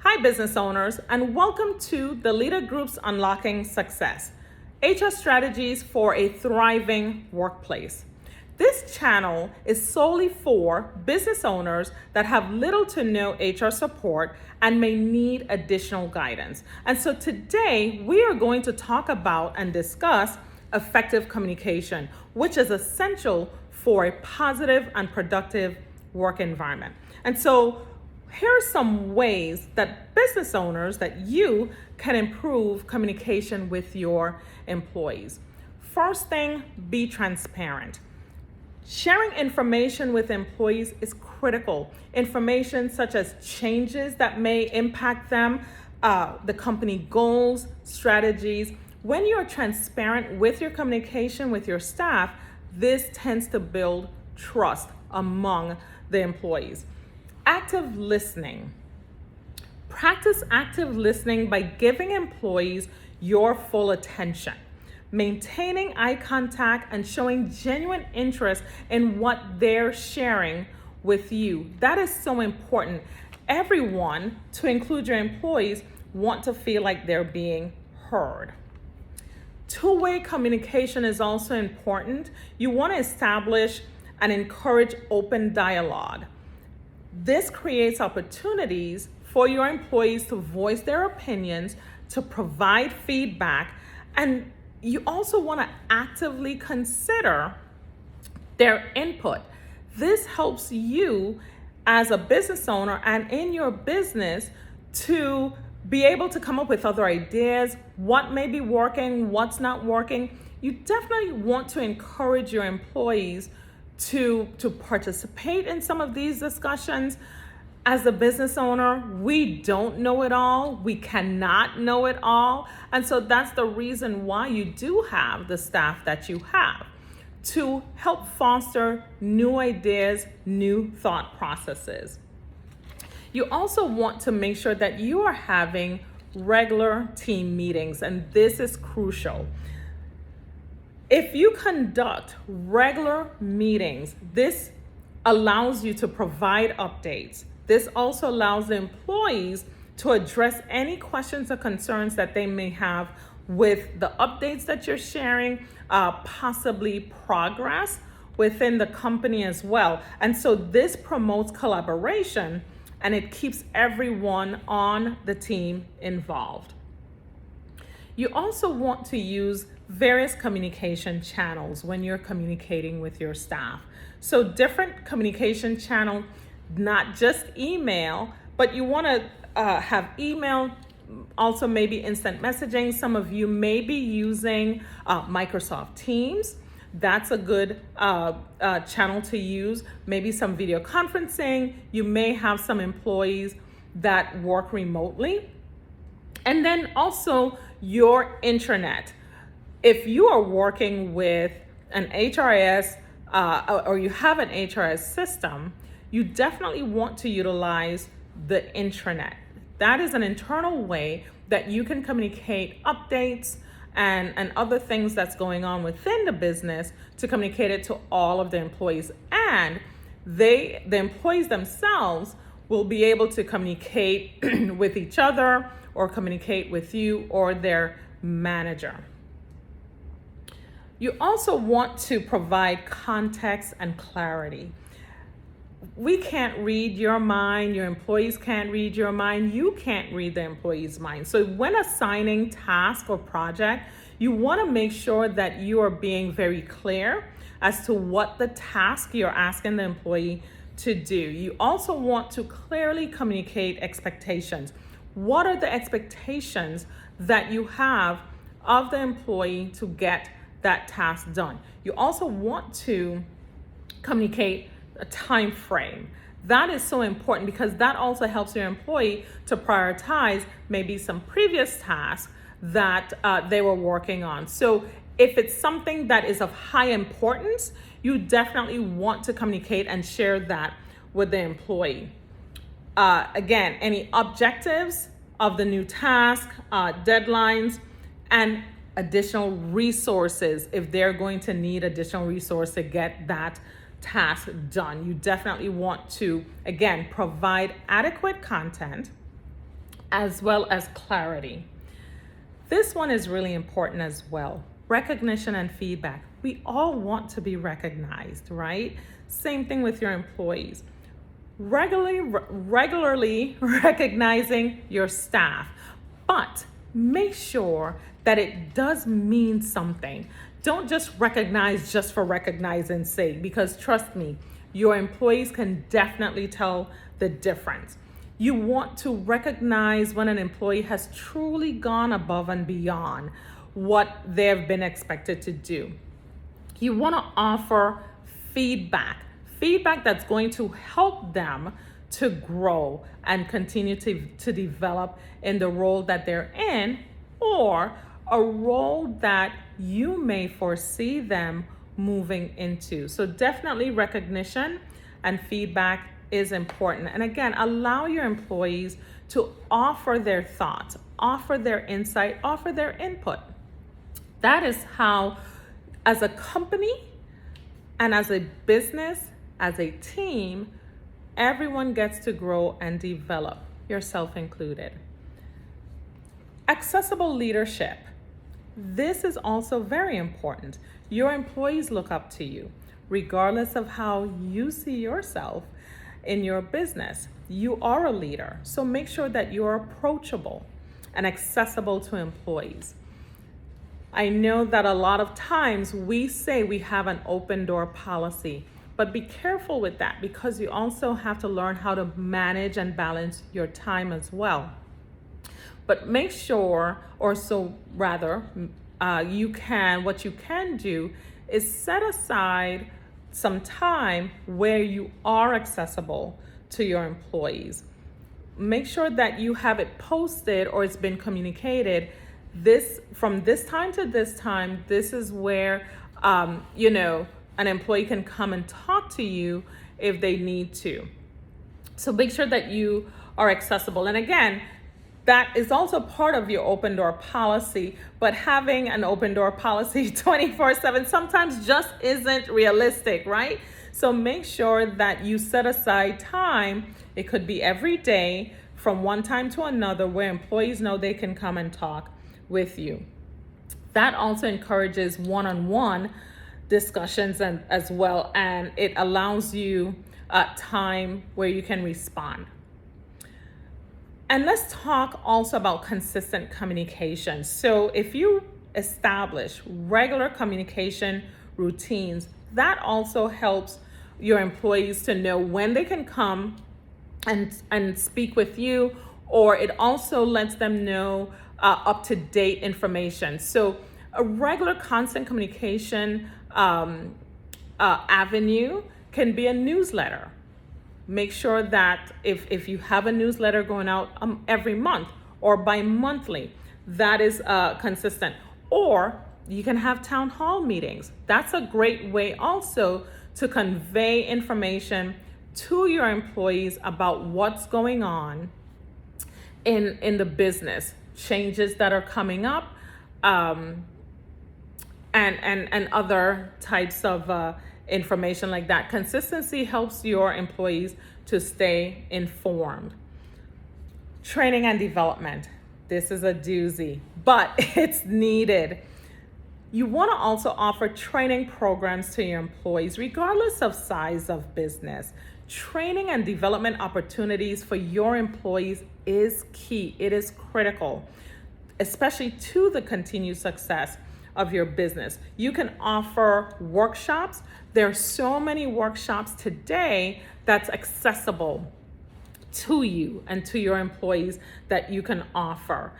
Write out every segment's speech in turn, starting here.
Hi, business owners, and welcome to the Leader Group's Unlocking Success, HR Strategies for a Thriving Workplace. This channel is solely for business owners that have little to no HR support and may need additional guidance. And so today we are going to talk about and discuss effective communication, which is essential for a positive and productive work environment. And so here are some ways that business owners, that you can improve communication with your employees. First thing, be transparent. Sharing information with employees is critical. Information such as changes that may impact them, the company goals, strategies. When you're transparent with your communication with your staff, this tends to build trust among the employees. Active listening. Practice active listening by giving employees your full attention, maintaining eye contact, and showing genuine interest in what they're sharing with you. That is so important. Everyone, to include your employees, want to feel like they're being heard. Two-way communication is also important. You want to establish and encourage open dialogue. This creates opportunities for your employees to voice their opinions, to provide feedback, and you also want to actively consider their input. This helps you as a business owner and in your business to be able to come up with other ideas, what may be working, what's not working. You definitely want to encourage your employees to participate in some of these discussions. As a business owner, we don't know it all. We cannot know it all. And so that's the reason why you do have the staff that you have, to help foster new ideas, new thought processes. You also want to make sure that you are having regular team meetings, and this is crucial. If you conduct regular meetings, this allows you to provide updates. This also allows the employees to address any questions or concerns that they may have with the updates that you're sharing, possibly progress within the company as well. And so this promotes collaboration and it keeps everyone on the team involved. You also want to use various communication channels when you're communicating with your staff. So different communication channel, not just email, but you want to have email, also maybe instant messaging. Some of you may be using Microsoft Teams. That's a good channel to use. Maybe some video conferencing. You may have some employees that work remotely. And then also your intranet. If you are working with an HRIS or you have an HRIS system, you definitely want to utilize the intranet. That is an internal way that you can communicate updates and other things that's going on within the business, to communicate it to all of the employees. And the employees themselves will be able to communicate with each other or communicate with you or their manager. You also want to provide context and clarity. We can't read your mind, your employees can't read your mind, you can't read the employee's mind. So when assigning task or project, you want to make sure that you are being very clear as to what the task you're asking the employee to do. You also want to clearly communicate expectations. What are the expectations that you have of the employee to get that task done? You also want to communicate a time frame. That is so important because that also helps your employee to prioritize maybe some previous tasks that they were working on. So if it's something that is of high importance, you definitely want to communicate and share that with the employee. Again, any objectives of the new task, deadlines, and additional resources if they're going to need additional resources to get that task done. You definitely want to, again, provide adequate content, as well as clarity. This one is really important as well. Recognition and feedback. We all want to be recognized, right? Same thing with your employees. Regularly recognizing your staff, but make sure that it does mean something. Don't just recognize just for recognizing's sake, because trust me, your employees can definitely tell the difference. You want to recognize when an employee has truly gone above and beyond what they've been expected to do. You want to offer feedback that's going to help them to grow and continue to develop in the role that they're in, or a role that you may foresee them moving into. So definitely recognition and feedback is important. And again, allow your employees to offer their thoughts, offer their insight, offer their input. That is how, as a company and as a business, as a team, everyone gets to grow and develop, yourself included. Accessible leadership. This is also very important. Your employees look up to you, regardless of how you see yourself in your business. You are a leader, so make sure that you're approachable and accessible to employees. I know that a lot of times we say we have an open door policy, but be careful with that, because you also have to learn how to manage and balance your time as well. But make sure, what you can do is set aside some time where you are accessible to your employees. Make sure that you have it posted or it's been communicated. From this time to this time, this is where, an employee can come and talk to you if they need to. So make sure that you are accessible. And again, that is also part of your open door policy, but having an open door policy 24/7 sometimes just isn't realistic, right? So make sure that you set aside time. It could be every day from one time to another where employees know they can come and talk with you. That also encourages one-on-one discussions as well, and it allows you time where you can respond. And let's talk also about consistent communication. So if you establish regular communication routines, that also helps your employees to know when they can come and speak with you, or it also lets them know up-to-date information. So a regular constant communication avenue can be a newsletter. Make sure that if you have a newsletter going out every month or bi-monthly, that is consistent. Or you can have town hall meetings. That's a great way also to convey information to your employees about what's going on in the business, changes that are coming up, and other types of information like that. Consistency helps your employees to stay informed. Training and development. This is a doozy, but it's needed. You want to also offer training programs to your employees, regardless of size of business. Training and development opportunities for your employees is key. It is critical, especially to the continued success of your business. You can offer workshops. There are so many workshops today that's accessible to you and to your employees that you can offer.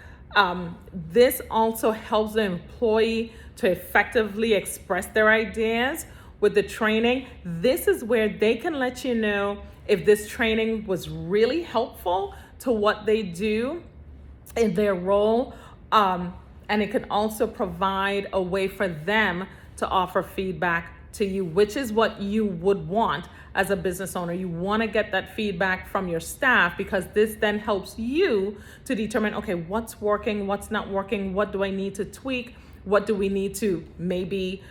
This also helps the employee to effectively express their ideas. With the training, this is where they can let you know if this training was really helpful to what they do in their role. And it can also provide a way for them to offer feedback to you, which is what you would want as a business owner. You want to get that feedback from your staff, because this then helps you to determine, okay, what's working, what's not working, what do I need to tweak, what do we need to maybe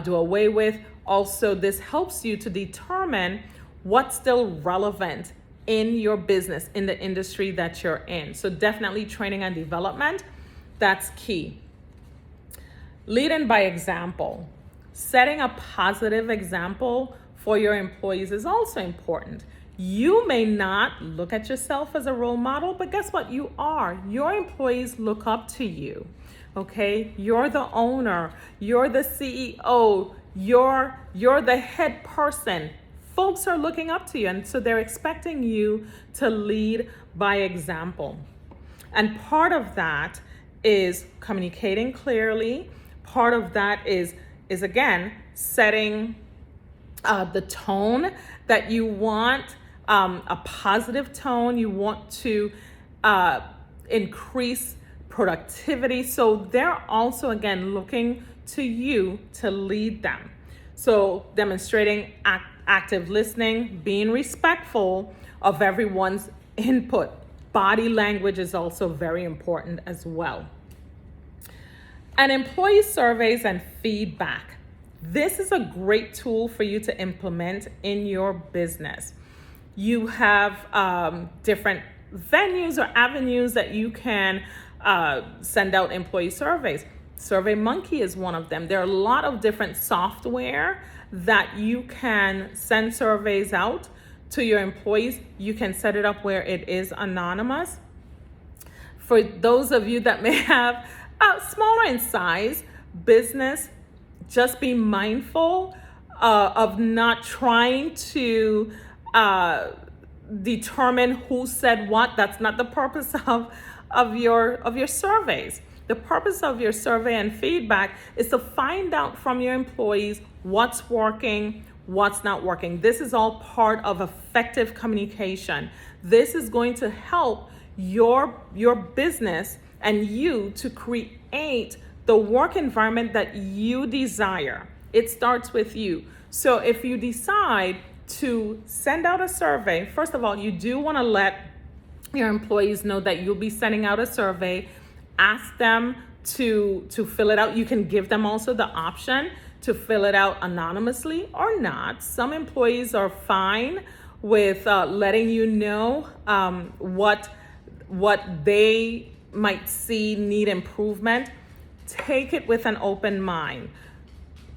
do away with. Also, this helps you to determine what's still relevant in your business, in the industry that you're in. So definitely training and development, that's key. Leading by example. Setting a positive example for your employees is also important. You may not look at yourself as a role model, but guess what? You are. Your employees look up to you, okay? You're the owner, you're the CEO, you're the head person. Folks are looking up to you, and so they're expecting you to lead by example. And part of that is communicating clearly. Part of that is again, setting the tone that you want, a positive tone. You want to increase productivity. So they're also, again, looking to you to lead them. So demonstrating active listening, being respectful of everyone's input. Body language is also very important as well. And employee surveys and feedback. This is a great tool for you to implement in your business. You have different venues or avenues that you can send out employee surveys. SurveyMonkey is one of them. There are a lot of different software that you can send surveys out to your employees. You can set it up where it is anonymous. For those of you that may have smaller in size business, just be mindful of not trying to determine who said what. That's not the purpose of your surveys. The purpose of your survey and feedback is to find out from your employees what's working, what's not working. This is all part of effective communication. This is going to help your business and you to create the work environment that you desire. It starts with you. So if you decide to send out a survey, first of all, you do want to let your employees know that you'll be sending out a survey. Ask them to fill it out. You can give them also the option to fill it out anonymously or not. Some employees are fine with letting you know what they might see need improvement. Take it with an open mind.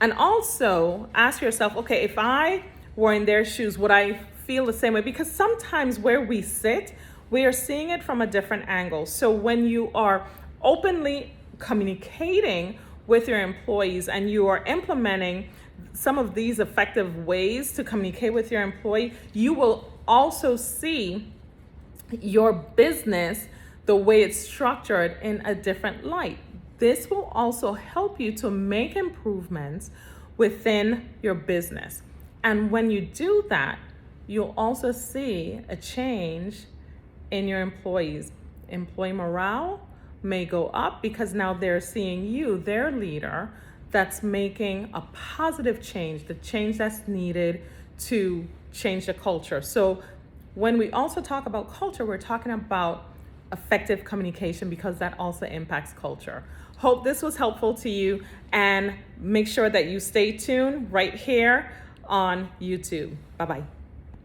And also ask yourself, okay, if I were in their shoes, would I feel the same way? Because sometimes where we sit, we are seeing it from a different angle. So when you are openly communicating with your employees and you are implementing some of these effective ways to communicate with your employee, you will also see your business, the way it's structured, in a different light. This will also help you to make improvements within your business. And when you do that, you'll also see a change in your employees. Employee morale may go up because now they're seeing you, their leader, that's making a positive change, the change that's needed to change the culture. So when we also talk about culture, we're talking about effective communication because that also impacts culture. Hope this was helpful to you, and make sure that you stay tuned right here on YouTube. Bye-bye.